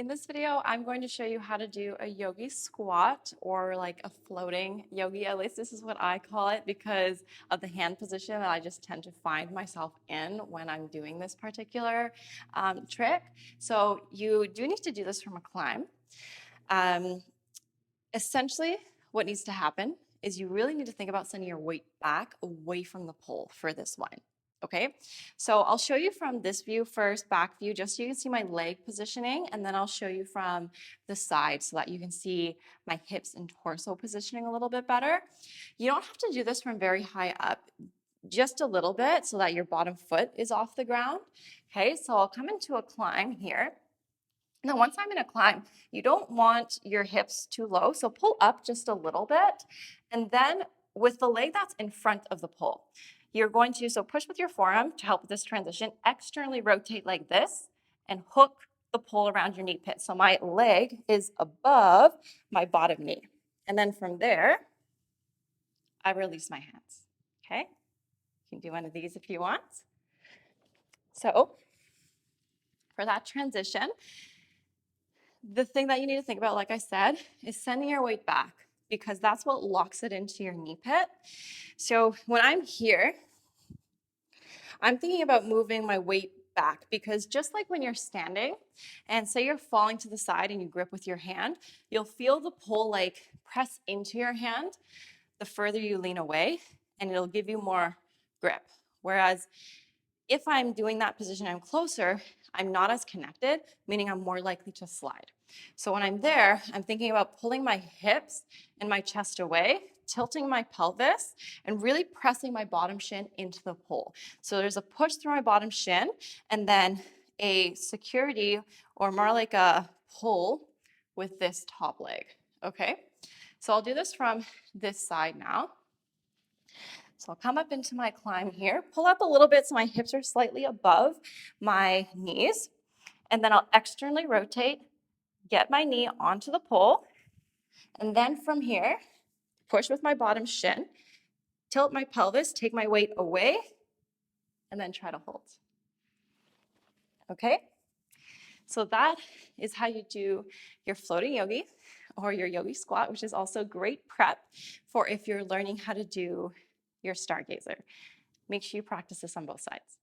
In this video, I'm going to show you how to do a yogi squat or like a floating yogi. At least this is what I call it because of the hand position that I just tend to find myself in when I'm doing this particular trick. So you do need to do this from a climb. Um, Essentially, what needs to happen is you really need to think about sending your weight back away from the pole for this one. Okay, so I'll show you from this view first, back view, just so you can see my leg positioning, and then I'll show you from the side so that you can see my hips and torso positioning a little bit better. You don't have to do this from very high up, just a little bit so that your bottom foot is off the ground. Okay, so I'll come into a climb here. Now, once I'm in a climb, you don't want your hips too low, so pull up just a little bit. And then with the leg that's in front of the pole, you're going to, so push with your forearm to help with this transition, externally rotate like this and hook the pole around your knee pit. So my leg is above my bottom knee. And then from there, I release my hands, okay? You can do one of these if you want. So for that transition, the thing that you need to think about, like I said, is sending your weight back because that's what locks it into your knee pit. So when I'm here, I'm thinking about moving my weight back because just like when you're standing and say you're falling to the side and you grip with your hand, you'll feel the pull like press into your hand the further you lean away, and it'll give you more grip. Whereas if I'm doing that position, I'm closer, I'm not as connected, meaning I'm more likely to slide. So when I'm there, I'm thinking about pulling my hips and my chest away, tilting my pelvis, and really pressing my bottom shin into the pole. So there's a push through my bottom shin, and then a security, or more like a pull with this top leg, okay? So I'll do this from this side now. So I'll come up into my climb here, pull up a little bit so my hips are slightly above my knees, and then I'll externally rotate, get my knee onto the pole, and then from here, push with my bottom shin, tilt my pelvis, take my weight away, and then try to hold. Okay? So that is how you do your floating yogi or your yogi squat, which is also great prep for if you're learning how to do your stargazer. Make sure you practice this on both sides.